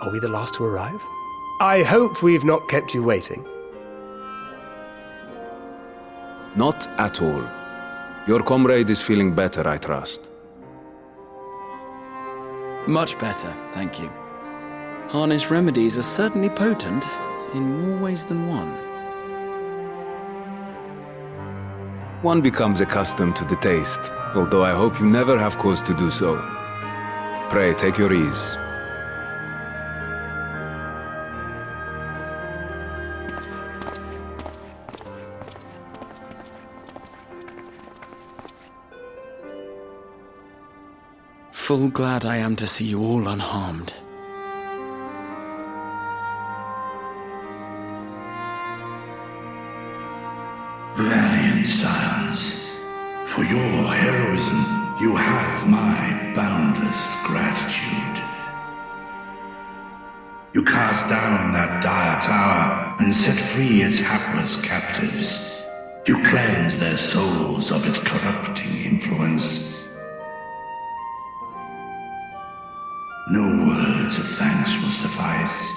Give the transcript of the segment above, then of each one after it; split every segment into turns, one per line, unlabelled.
Are we the last to arrive? I hope we've not kept you waiting.
Not at all. Your comrade is feeling better, I trust.
Much better, thank you. Harness remedies are certainly potent, in more ways than one.
One becomes accustomed to the taste, although I hope you never have cause to do so. Pray, take your ease.
Full glad I am to see you all unharmed.
Valiant scions, for your heroism, you have my boundless gratitude. You cast down that dire tower and set free its hapless captives. You cleanse their souls of its corrupting influence. No words of thanks will suffice.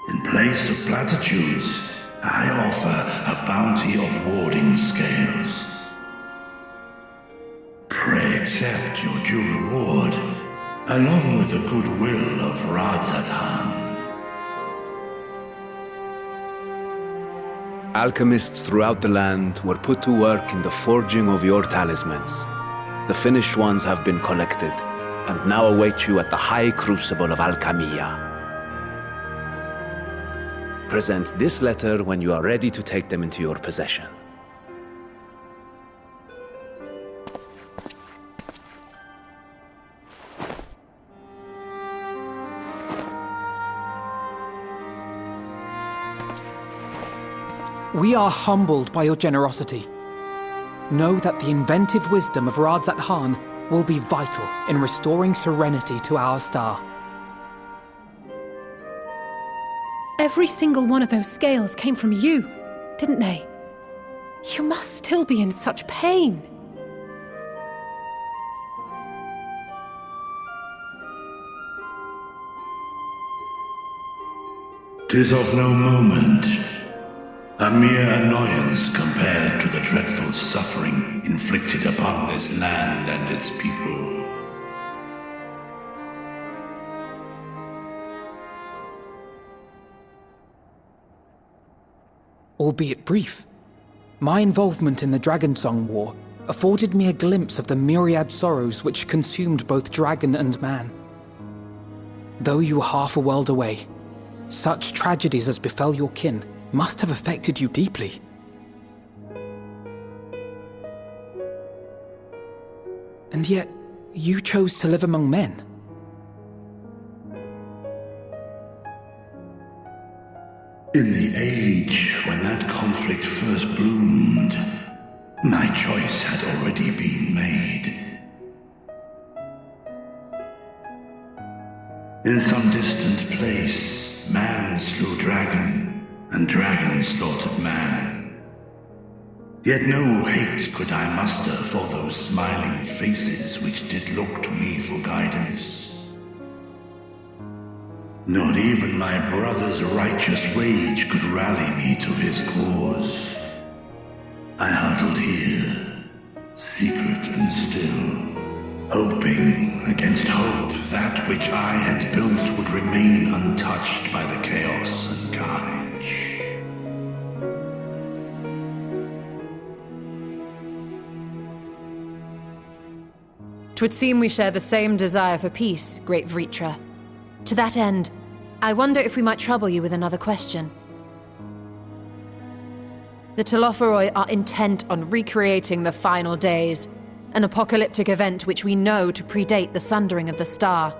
In place of platitudes, I offer a bounty of warding scales. Pray accept your due reward, along with the goodwill of Radzatan.
Alchemists throughout the land were put to work in the forging of your talismans. The finished ones have been collected, and now await you at the High Crucible of Alchemia. Present this letter when you are ready to take them into your possession.
We are humbled by your generosity. Know that the inventive wisdom of Radzatan will be vital in restoring serenity to our star.
Every single one of those scales came from you, didn't they? You must still be in such pain.
'Tis of no moment. A mere annoyance compared to the dreadful suffering inflicted upon this land and its people.
Albeit brief, my involvement in the Dragonsong War afforded me a glimpse of the myriad sorrows which consumed both dragon and man. Though you were half a world away, such tragedies as befell your kin must have affected you deeply. And yet, you chose to live among men.
In the age when that conflict first bloomed, my choice had already been made. In some distant place, man slew dragon, and dragon slaughtered man. Yet no hate could I muster for those smiling faces which did look to me for guidance. Not even my brother's righteous rage could rally me to his cause. I huddled here, secret and still, hoping against hope that which I had built would remain untouched by the chaos and carnage.
'Twould seem we share the same desire for peace, great Vritra. To that end, I wonder if we might trouble you with another question. The Telophoroi are intent on recreating the final days, an apocalyptic event which we know to predate the sundering of the star.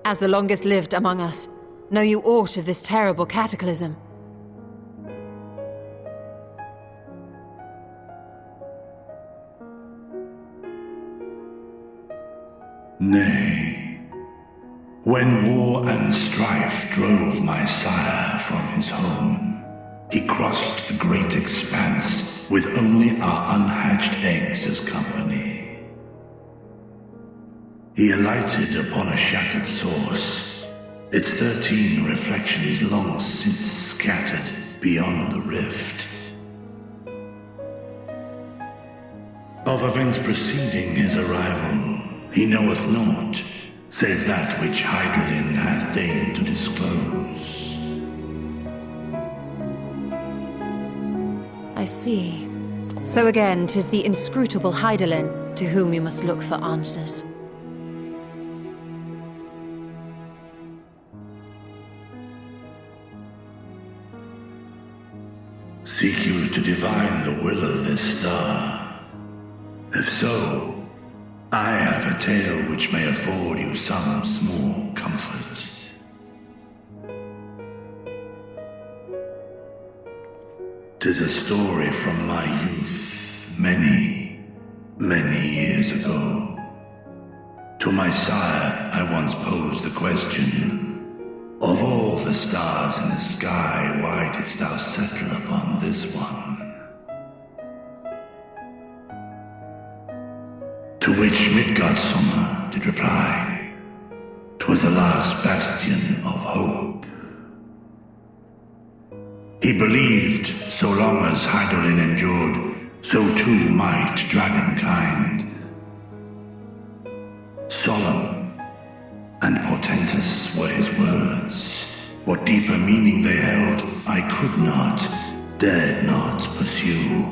As the longest lived among us, know you aught of this terrible cataclysm?
Nay. When war and strife drove my sire from his home, he crossed the great expanse with only our unhatched eggs as company. He alighted upon a shattered source, its 13 reflections long since scattered beyond the rift. Of events preceding his arrival, he knoweth naught, save that which Hydralin hath deigned to disclose.
I see. So again, 'tis the inscrutable Hydralin to whom you must look for answers.
Seek you to divine the will of this star? If so, I have a tale which may afford you some small comfort. 'Tis a story from my youth, many, many years ago. To my sire, I once posed the question, of all the stars in the sky, why didst thou settle upon this one? To which Midgardsummer did reply, 'twas the last bastion of hope. He believed so long as Hydralin endured, so too might dragonkind. Solemn and portentous were his words. What deeper meaning they held, I could not, dared not pursue.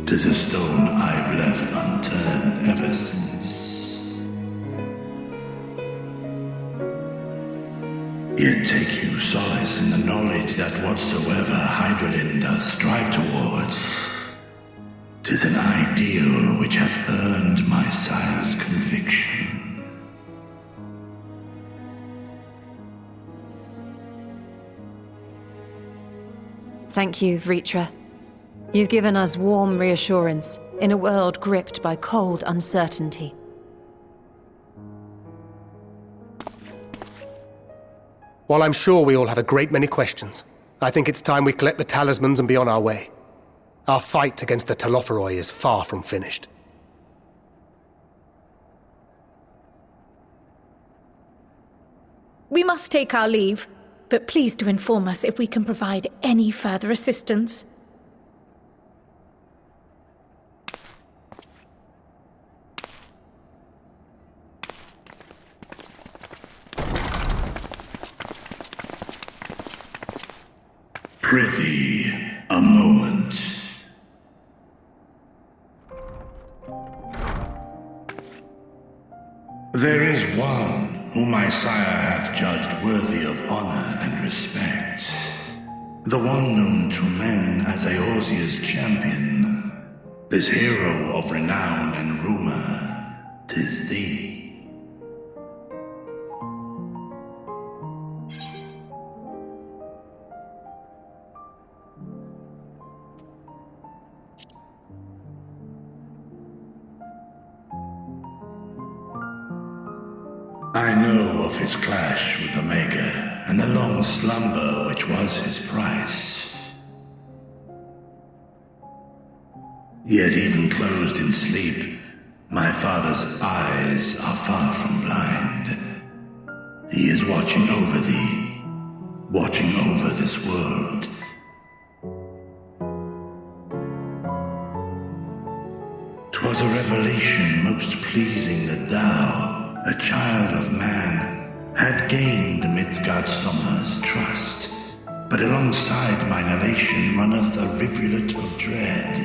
'Tis a stone I've left unturned ever since. Yet take you solace in the knowledge that whatsoever Hydralin does strive towards, 'tis an ideal which hath earned my sire's conviction.
Thank you, Vritra. You've given us warm reassurance in a world gripped by cold uncertainty.
While I'm sure we all have a great many questions, I think it's time we collect the talismans and be on our way. Our fight against the Telophoroi is far from finished.
We must take our leave, but please do inform us if we can provide any further assistance.
Prithee, a moment. There is one whom my sire hath judged worthy of honor and respect. The one known to men as Eorzea's champion. This hero of renown and rumor, 'tis thee. I know of his clash with Omega, and the long slumber which was his price. Yet even closed in sleep, my father's eyes are far from blind. He is watching over thee, watching over this world. 'Twas a revelation most pleasing that thou, a child of man, had gained Midgardsummer's trust, but alongside mine elation runneth a rivulet of dread.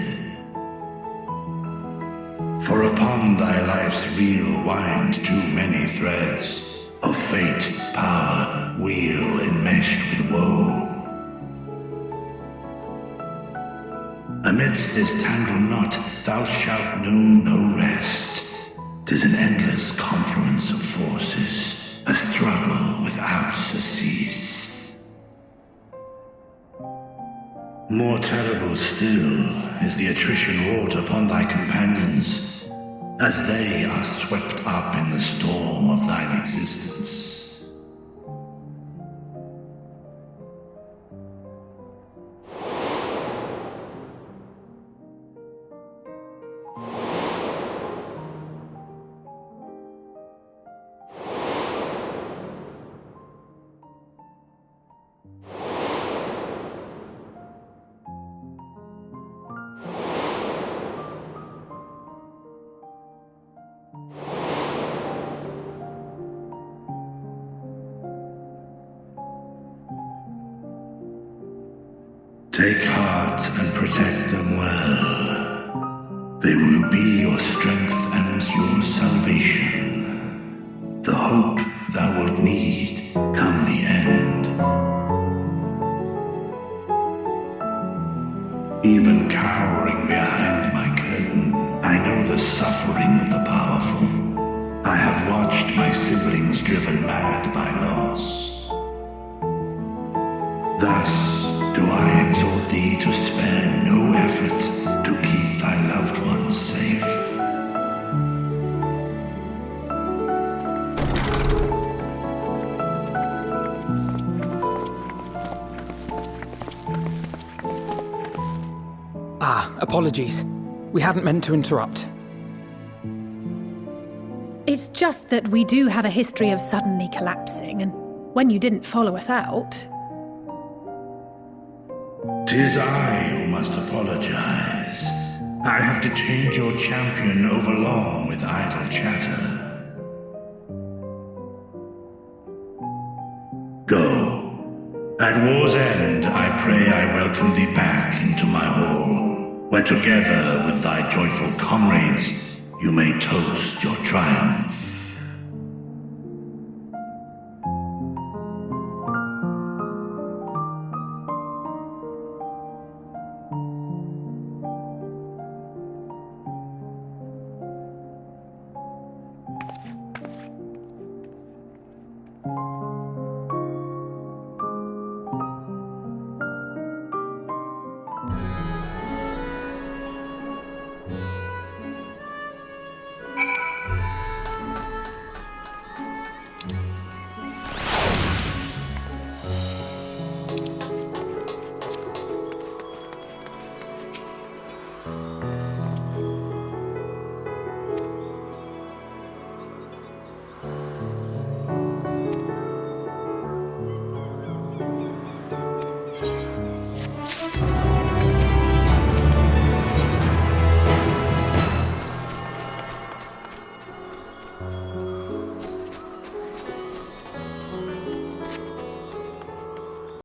For upon thy life's reel wind too many threads of fate, power, wheel enmeshed with woe. Amidst this tangled knot thou shalt know no rest. 'Tis an endless confluence of forces, a struggle without surcease. More terrible still is the attrition wrought upon thy companions, as they are swept up in the storm of thine existence. Guard and protect them well. They will be your strength and your salvation. The hope thou wilt need come the end. Even cowering behind my curtain, I know the suffering of the powerful. I have watched my siblings driven mad by loss. Thus do I exhort thee to spare no effort to keep thy loved ones safe.
Apologies. We hadn't meant to interrupt.
It's just that we do have a history of suddenly collapsing, and when you didn't follow us out...
'Tis I who must apologize. I have detained your champion overlong with idle chatter. Go. At war's end, I pray I welcome thee back into my hall, where together with thy joyful comrades, you may toast your triumph.